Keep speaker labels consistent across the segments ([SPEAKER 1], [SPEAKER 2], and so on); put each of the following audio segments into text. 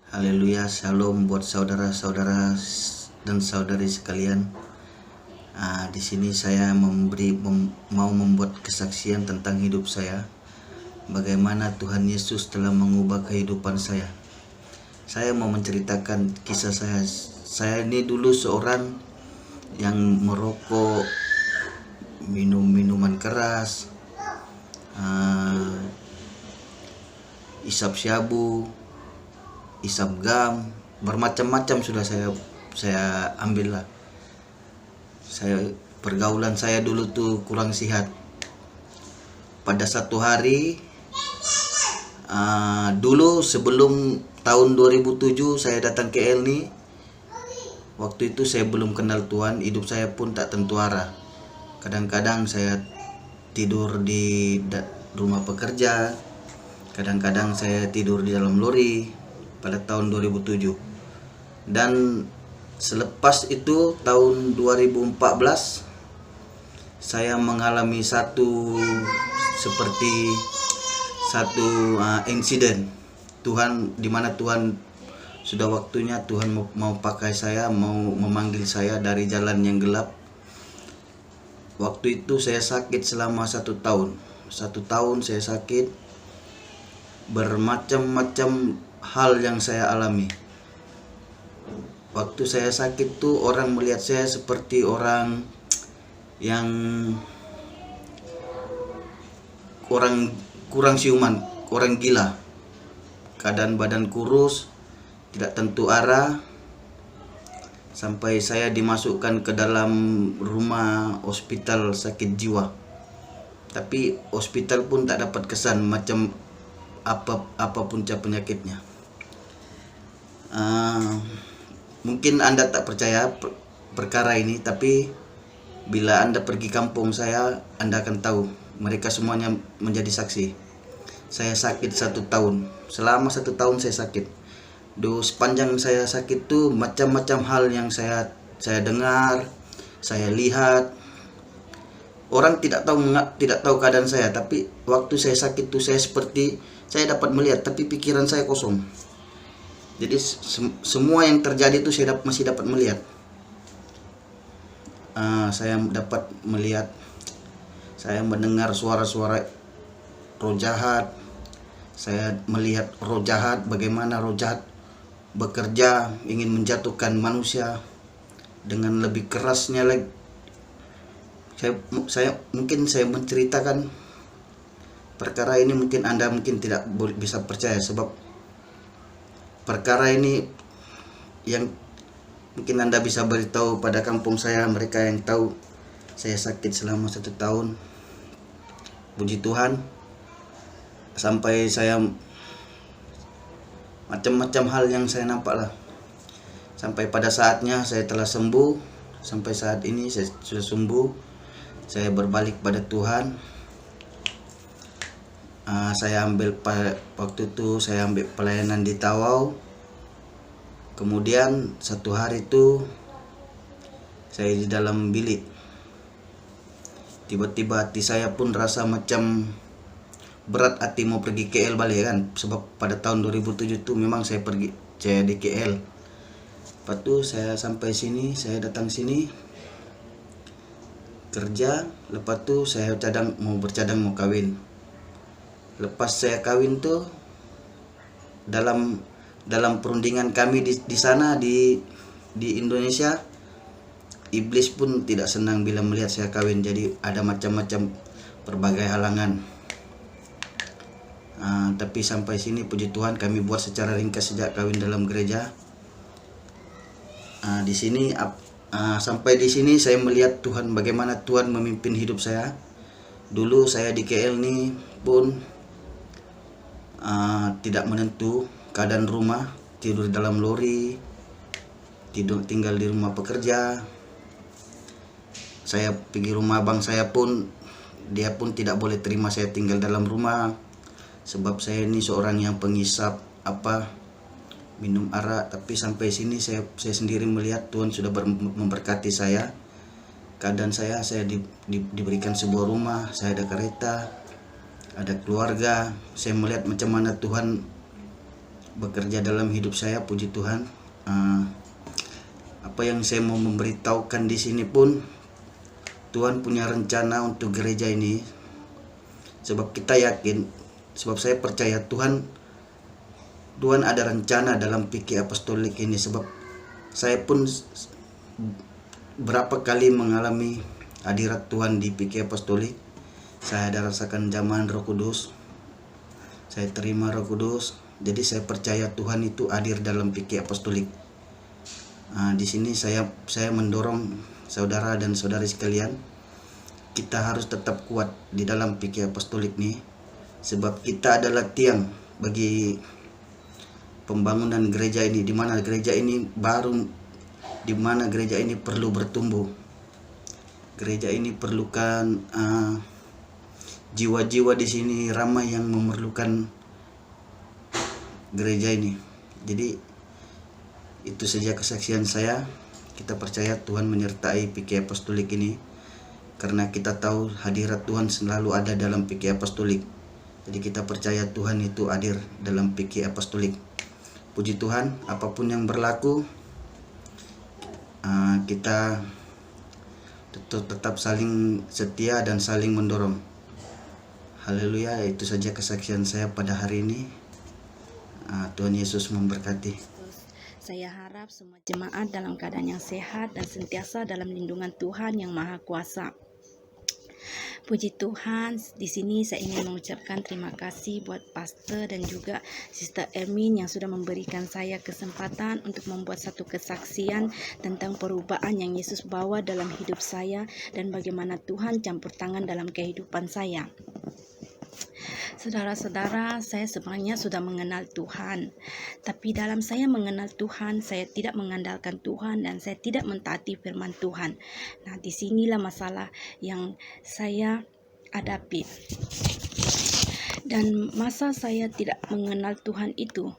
[SPEAKER 1] Haleluya, shalom buat saudara-saudara dan saudari sekalian. Di sini saya mau membuat kesaksian tentang hidup saya. Bagaimana Tuhan Yesus telah mengubah kehidupan saya. Saya mau menceritakan kisah saya. Saya ini dulu seorang yang merokok, minum minuman keras, isap syabu, isap gam, bermacam-macam sudah saya ambil lah. Pergaulan saya dulu tuh kurang sehat. Pada satu hari, dulu sebelum tahun 2007 saya datang ke Elni. Waktu itu saya belum kenal Tuhan, hidup saya pun tak tentu arah. Kadang-kadang saya tidur di rumah pekerja, kadang-kadang saya tidur di dalam lori pada tahun 2007. Dan selepas itu tahun 2014 saya mengalami satu insiden Tuhan, di mana Tuhan sudah waktunya Tuhan mau pakai saya, mau memanggil saya dari jalan yang gelap. Waktu itu saya sakit selama 1 tahun. 1 tahun saya sakit, bermacam-macam hal yang saya alami. Waktu saya sakit tuh orang melihat saya seperti orang yang kurang siuman, orang gila. Keadaan badan kurus, tidak tentu arah, sampai saya dimasukkan ke dalam rumah hospital sakit jiwa. Tapi hospital pun tak dapat kesan macam apa punca penyakitnya. Mungkin Anda tak percaya perkara ini, tapi bila Anda pergi kampung saya, Anda akan tahu. Mereka semuanya menjadi saksi. Saya sakit 1 tahun. Selama 1 tahun saya sakit. Sepanjang saya sakit tuh macam-macam hal yang saya dengar, saya lihat. Orang tidak tahu keadaan saya, tapi waktu saya sakit tuh saya dapat melihat, tapi pikiran saya kosong. Jadi semua yang terjadi itu saya masih dapat melihat. Saya dapat melihat, saya mendengar suara-suara roh jahat. Saya melihat roh jahat, bagaimana roh jahat bekerja ingin menjatuhkan manusia dengan lebih kerasnya lagi. Saya menceritakan perkara ini, mungkin Anda tidak bisa percaya, sebab perkara ini yang mungkin Anda bisa beritahu pada kampung saya, mereka yang tahu saya sakit selama 1 tahun. Puji Tuhan, sampai saya macam-macam hal yang saya nampak lah. Sampai pada saatnya saya telah sembuh. Sampai saat ini saya sudah sembuh. Saya berbalik pada Tuhan. Waktu itu saya ambil pelayanan di Tawau. Kemudian satu hari itu saya di dalam bilik. Tiba-tiba hati saya pun rasa macam berat hati mau pergi KL balik kan. Sebab pada tahun 2007 itu memang saya di KL. Lepas itu saya sampai sini, saya datang sini kerja. Lepas itu saya bercadang mau kawin. Lepas saya kawin tuh, dalam perundingan kami di sana di Indonesia, iblis pun tidak senang bila melihat saya kawin. Jadi ada macam-macam berbagai halangan. Tapi sampai sini puji Tuhan kami buat secara ringkas sejak kawin dalam gereja. Sampai di sini saya melihat Tuhan, bagaimana Tuhan memimpin hidup saya. Dulu saya di KL ini pun tidak menentu keadaan rumah, tidur di dalam lori, tinggal di rumah pekerja. Saya pergi rumah abang saya pun, dia pun tidak boleh terima saya tinggal dalam rumah, sebab saya ini seorang yang pengisap minum arak. Tapi sampai sini saya sendiri melihat Tuhan sudah memberkati saya. Keadaan saya diberikan sebuah rumah, saya ada kereta, ada keluarga. Saya melihat macam mana Tuhan bekerja dalam hidup saya. Puji Tuhan. Apa yang saya mau memberitahukan di sini pun, Tuhan punya rencana untuk gereja ini. Sebab kita yakin, sebab saya percaya Tuhan ada rencana dalam PK Apostolik ini. Sebab saya pun berapa kali mengalami hadirat Tuhan di PK Apostolik. Saya ada rasakan zaman Roh Kudus. Saya terima Roh Kudus. Jadi saya percaya Tuhan itu hadir dalam PK Apostolik. Di sini saya mendorong saudara dan saudari sekalian, kita harus tetap kuat di dalam PK Apostolik nih, sebab kita adalah tiang bagi pembangunan gereja ini, di mana gereja ini perlu bertumbuh. Gereja ini perlukan jiwa-jiwa di sini ramai yang memerlukan gereja ini. Jadi itu saja kesaksian saya. Kita percaya Tuhan menyertai PK Apostolik ini, karena kita tahu hadirat Tuhan selalu ada dalam PK Apostolik. Jadi kita percaya Tuhan itu hadir dalam PK Apostolik. Puji Tuhan, apapun yang berlaku, kita tetap saling setia dan saling mendorong. Haleluya, itu saja kesaksian saya pada hari ini. Tuhan Yesus memberkati.
[SPEAKER 2] Saya harap semua jemaat dalam keadaan yang sehat dan sentiasa dalam lindungan Tuhan yang Maha Kuasa. Puji Tuhan, di sini saya ingin mengucapkan terima kasih buat Pastor dan juga Sister Ermin yang sudah memberikan saya kesempatan untuk membuat satu kesaksian tentang perubahan yang Yesus bawa dalam hidup saya dan bagaimana Tuhan campur tangan dalam kehidupan saya. Saudara-saudara, saya sebenarnya sudah mengenal Tuhan. Tapi dalam saya mengenal Tuhan, saya tidak mengandalkan Tuhan dan saya tidak mentaati firman Tuhan. Nah, disinilah masalah yang saya hadapi. Dan masa saya tidak mengenal Tuhan itu,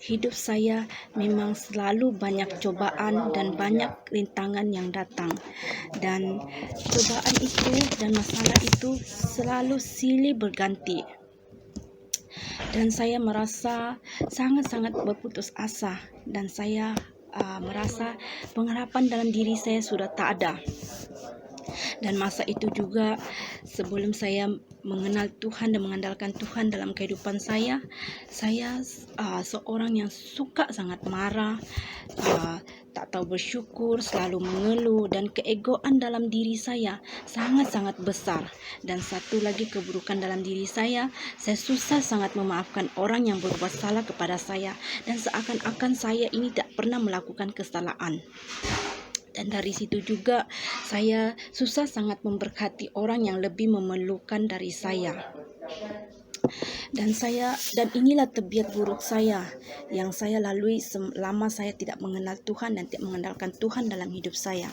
[SPEAKER 2] hidup saya memang selalu banyak cobaan dan banyak rintangan yang datang. Dan cobaan itu dan masalah itu selalu silih berganti. Dan saya merasa sangat-sangat berputus asa dan saya merasa pengharapan dalam diri saya sudah tak ada. Dan masa itu juga sebelum saya mengenal Tuhan dan mengandalkan Tuhan dalam kehidupan saya seorang yang suka sangat marah, tak tahu bersyukur, selalu mengeluh, dan keegoan dalam diri saya sangat-sangat besar. Dan satu lagi keburukan dalam diri saya susah sangat memaafkan orang yang berbuat salah kepada saya, dan seakan-akan saya ini tak pernah melakukan kesalahan. Dan dari situ juga saya susah sangat memberkati orang yang lebih memerlukan dari saya. Dan inilah tabiat buruk saya yang saya lalui selama saya tidak mengenal Tuhan dan tidak mengandalkan Tuhan dalam hidup saya.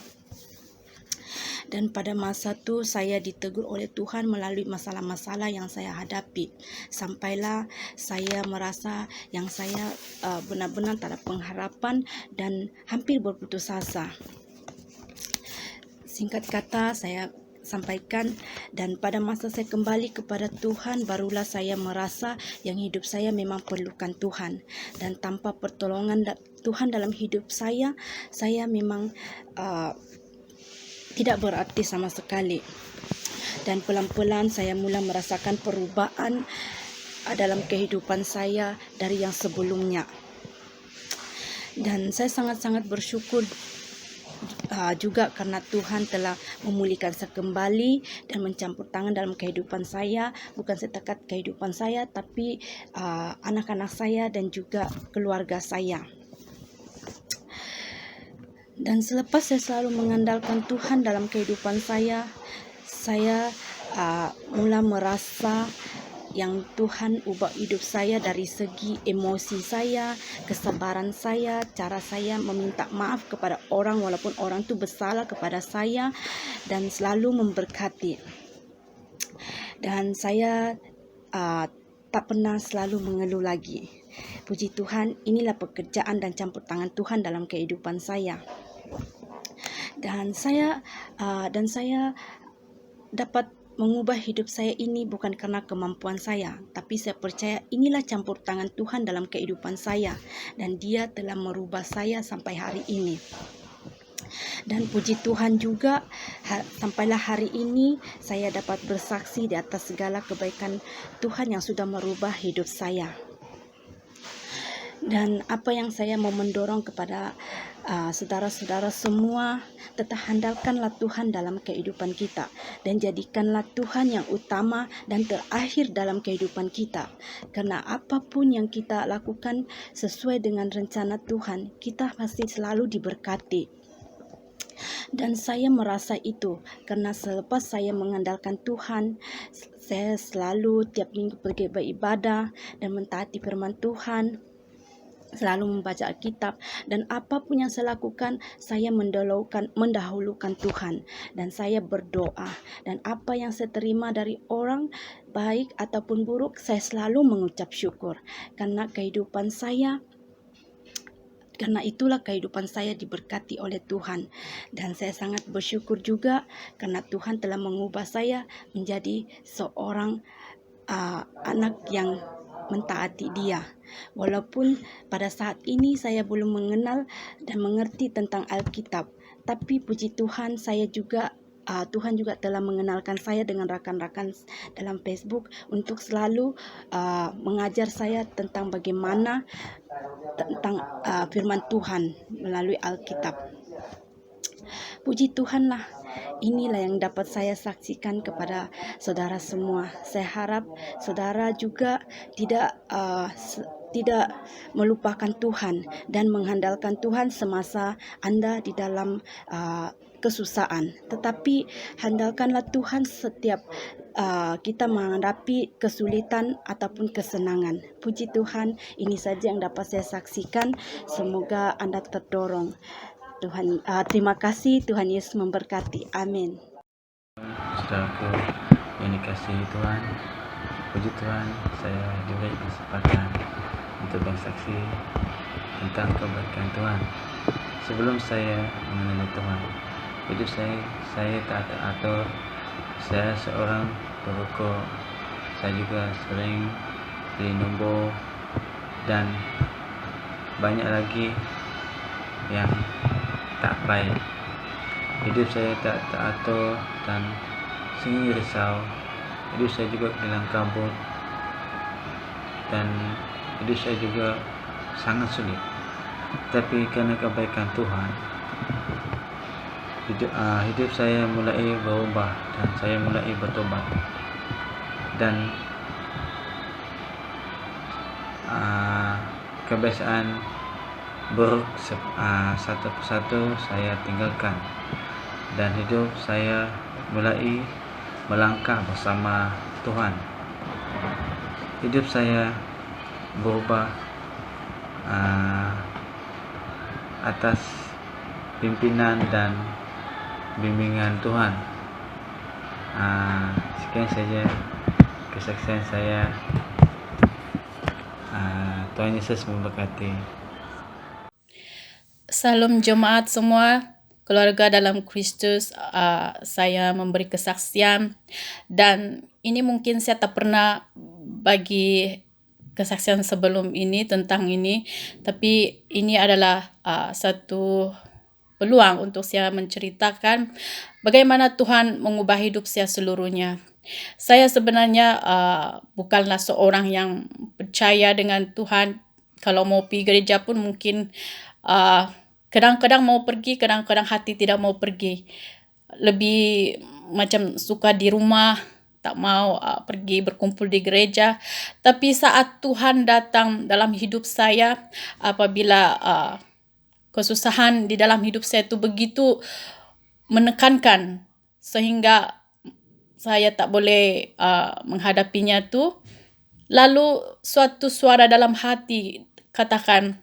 [SPEAKER 2] Dan pada masa itu saya ditegur oleh Tuhan melalui masalah-masalah yang saya hadapi. Sampailah saya merasa yang saya benar-benar tak ada pengharapan dan hampir berputus asa. Singkat kata saya sampaikan, dan pada masa saya kembali kepada Tuhan, barulah saya merasa yang hidup saya memang perlukan Tuhan. Dan tanpa pertolongan Tuhan dalam hidup saya memang tidak berarti sama sekali. Dan pelan-pelan saya mula merasakan perubahan dalam kehidupan saya dari yang sebelumnya. Dan saya sangat-sangat bersyukur juga karena Tuhan telah memulihkan saya kembali dan mencampur tangan dalam kehidupan saya, bukan setakat kehidupan saya tapi anak-anak saya dan juga keluarga saya. Dan selepas saya selalu mengandalkan Tuhan dalam kehidupan saya mula merasa yang Tuhan ubah hidup saya dari segi emosi saya, kesabaran saya, cara saya meminta maaf kepada orang walaupun orang itu bersalah kepada saya, dan selalu memberkati. Dan saya tak pernah selalu mengeluh lagi. Puji Tuhan, inilah pekerjaan dan campur tangan Tuhan dalam kehidupan saya. Dan saya dapat mengubah hidup saya ini bukan karena kemampuan saya, tapi saya percaya inilah campur tangan Tuhan dalam kehidupan saya, dan Dia telah merubah saya sampai hari ini. Dan puji Tuhan juga, sampailah hari ini saya dapat bersaksi di atas segala kebaikan Tuhan yang sudah merubah hidup saya. Dan apa yang saya mau mendorong kepada saudara-saudara semua, tetap handalkanlah Tuhan dalam kehidupan kita, dan jadikanlah Tuhan yang utama dan terakhir dalam kehidupan kita. Karena apapun yang kita lakukan sesuai dengan rencana Tuhan, kita pasti selalu diberkati. Dan saya merasa itu karena selepas saya mengandalkan Tuhan, saya selalu tiap minggu pergi beribadah dan mentaati firman Tuhan, selalu membaca Alkitab, dan apapun yang saya lakukan, saya mendahulukan Tuhan, dan saya berdoa, dan apa yang saya terima dari orang baik ataupun buruk, saya selalu mengucap syukur karena itulah kehidupan saya diberkati oleh Tuhan. Dan saya sangat bersyukur juga karena Tuhan telah mengubah saya menjadi seorang anak yang mentaati Dia. Walaupun pada saat ini saya belum mengenal dan mengerti tentang Alkitab, tapi puji Tuhan Tuhan juga telah mengenalkan saya dengan rakan-rakan dalam Facebook untuk selalu mengajar saya tentang bagaimana tentang firman Tuhan melalui Alkitab. Puji Tuhanlah, inilah yang dapat saya saksikan kepada saudara semua. Saya harap saudara juga tidak melupakan Tuhan dan mengandalkan Tuhan semasa Anda di dalam kesusahan. Tetapi handalkanlah Tuhan setiap kita menghadapi kesulitan ataupun kesenangan. Puji Tuhan, ini saja yang dapat saya saksikan. Semoga Anda terdorong. Terima kasih. Tuhan Yesus memberkati. Amin.
[SPEAKER 3] Saudaraku yang dikasihi Tuhan, puji Tuhan, saya diberi kesempatan untuk bersaksi tentang kebaikan Tuhan. Sebelum saya mengenal Tuhan, hidup saya tak teratur. Saya seorang perokok. Saya juga sering beli nombor dan banyak lagi yang tak baik. Hidup saya tak teratur dan sering risau. Hidup saya juga hilang kabut, dan hidup saya juga sangat sulit. Tapi karena kebaikan Tuhan, hidup saya mulai berubah dan saya mulai bertobat. Dan kebiasaan buruk satu persatu saya tinggalkan, dan hidup saya mulai melangkah bersama Tuhan. Hidup saya berubah atas pimpinan dan bimbingan Tuhan. Sekian saja kesaksian saya. Tuhan Yesus memberkati.
[SPEAKER 4] Salam jemaat semua, keluarga dalam Kristus. Saya memberi kesaksian, dan ini mungkin saya tak pernah bagi kesaksian sebelum ini tentang ini, tapi ini adalah satu peluang untuk saya menceritakan bagaimana Tuhan mengubah hidup saya seluruhnya. Saya sebenarnya bukanlah seorang yang percaya dengan Tuhan. Kalau mau pergi gereja pun mungkin kadang-kadang mau pergi, kadang-kadang hati tidak mau pergi. Lebih macam suka di rumah, tak mau pergi berkumpul di gereja. Tapi saat Tuhan datang dalam hidup saya, apabila kesusahan di dalam hidup saya itu begitu menekankan sehingga saya tak boleh menghadapinya tu, lalu suatu suara dalam hati katakan,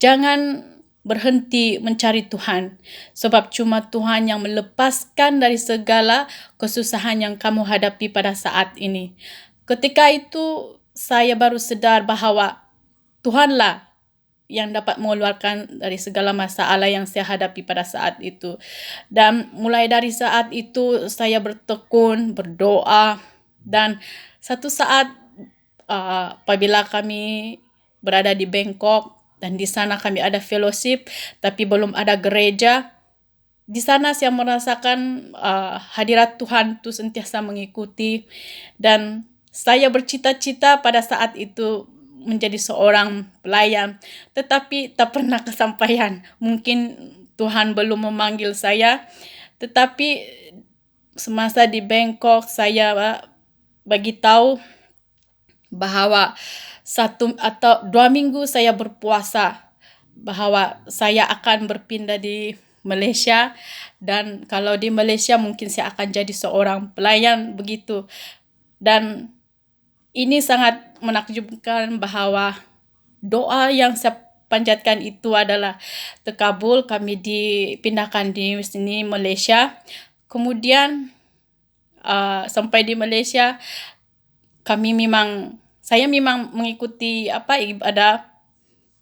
[SPEAKER 4] jangan berhenti mencari Tuhan, sebab cuma Tuhan yang melepaskan dari segala kesusahan yang kamu hadapi pada saat ini. Ketika itu saya baru sedar bahawa Tuhanlah yang dapat mengeluarkan dari segala masalah yang saya hadapi pada saat itu. Dan mulai dari saat itu saya bertekun, berdoa, dan satu saat apabila kami berada di Bangkok dan di sana kami ada fellowship tapi belum ada gereja, di sana saya merasakan hadirat Tuhan itu sentiasa mengikuti, dan saya bercita-cita pada saat itu menjadi seorang pelayan, tetapi tak pernah kesampaian. Mungkin Tuhan belum memanggil saya, tetapi semasa di Bangkok saya bagi tahu bahwa 1 atau 2 minggu saya berpuasa bahwa saya akan berpindah di Malaysia, dan kalau di Malaysia mungkin saya akan jadi seorang pelayan begitu. Dan ini sangat menakjubkan bahwa doa yang saya panjatkan itu adalah terkabul. Kami dipindahkan di sini Malaysia. Kemudian sampai di Malaysia saya memang mengikuti ibadah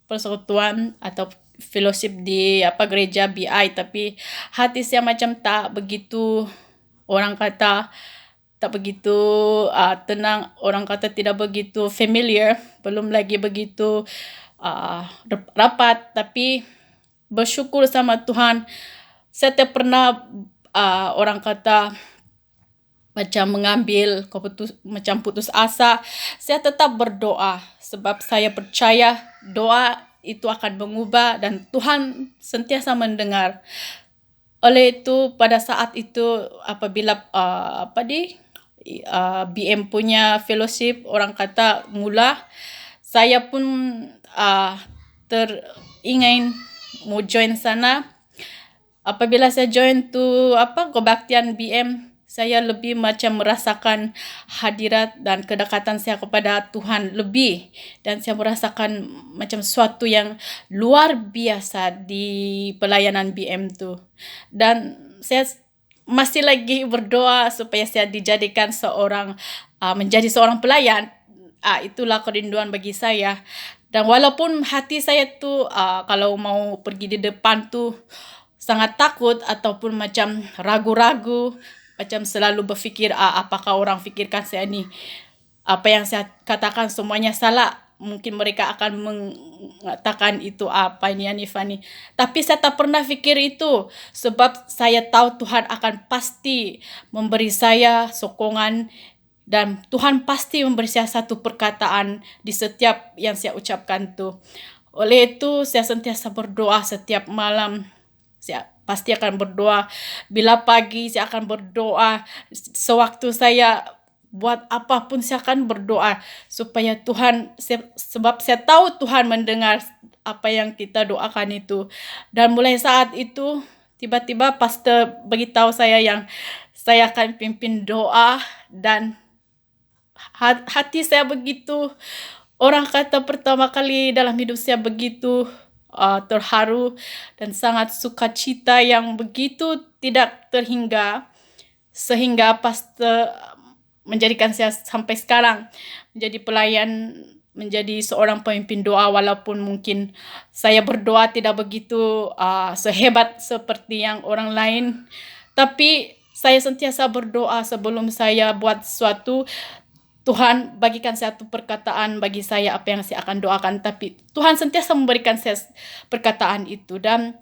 [SPEAKER 4] persekutuan atau fellowship di gereja BI, tapi hati saya macam tak begitu, orang kata tak begitu tenang, orang kata tidak begitu familiar, belum lagi begitu rapat. Tapi bersyukur sama Tuhan, saya tak pernah orang kata macam mengambil macam putus asa. Saya tetap berdoa sebab saya percaya doa itu akan mengubah dan Tuhan sentiasa mendengar. Oleh itu pada saat itu apabila BM punya fellowship orang kata mula, saya pun teringin mau join sana. Apabila saya join tu kebaktian BM, saya lebih macam merasakan hadirat dan kedekatan saya kepada Tuhan lebih, dan saya merasakan macam suatu yang luar biasa di pelayanan BM tu. Dan saya masih lagi berdoa supaya saya dijadikan menjadi seorang pelayan. Itulah kerinduan bagi saya. Dan walaupun hati saya tu kalau mau pergi di depan tu sangat takut ataupun macam ragu-ragu, macam selalu berfikir apakah orang fikirkan saya ni, apa yang saya katakan semuanya salah. Mungkin mereka akan mengatakan itu Fani. Tapi saya tak pernah fikir itu, sebab saya tahu Tuhan akan pasti memberi saya sokongan, dan Tuhan pasti memberi saya satu perkataan di setiap yang saya ucapkan tu. Oleh itu saya sentiasa berdoa setiap malam. Saya pasti akan berdoa. Bila pagi saya akan berdoa. Sewaktu saya buat apapun saya akan berdoa supaya Tuhan, sebab saya tahu Tuhan mendengar apa yang kita doakan itu. Dan mulai saat itu tiba-tiba pastor beritahu saya yang saya akan pimpin doa, dan hati saya begitu, orang kata pertama kali dalam hidup saya begitu terharu dan sangat sukacita yang begitu tidak terhingga, sehingga pastor menjadikan saya sampai sekarang menjadi pelayan, menjadi seorang pemimpin doa. Walaupun mungkin saya berdoa tidak begitu sehebat seperti yang orang lain, tapi saya sentiasa berdoa sebelum saya buat sesuatu. Tuhan bagikan satu perkataan bagi saya apa yang saya akan doakan, tapi Tuhan sentiasa memberikan saya perkataan itu. Dan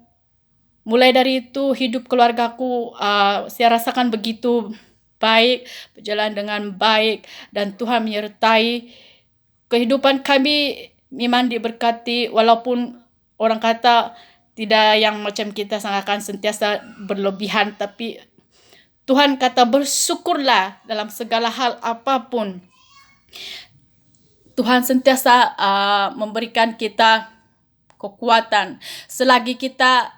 [SPEAKER 4] mulai dari itu hidup keluargaku saya rasakan begitu baik, berjalan dengan baik, dan Tuhan menyertai. Kehidupan kami memang diberkati, walaupun orang kata tidak yang macam kita sangkakan sentiasa berlebihan, tapi Tuhan kata bersyukurlah dalam segala hal apapun. Tuhan sentiasa memberikan kita kekuatan selagi kita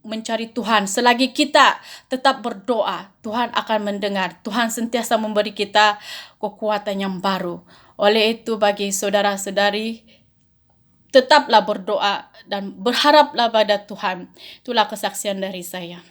[SPEAKER 4] mencari Tuhan, selagi kita tetap berdoa, Tuhan akan mendengar. Tuhan sentiasa memberi kita kekuatan yang baru. Oleh itu bagi saudara-saudari, tetaplah berdoa dan berharaplah pada Tuhan. Itulah kesaksian dari saya.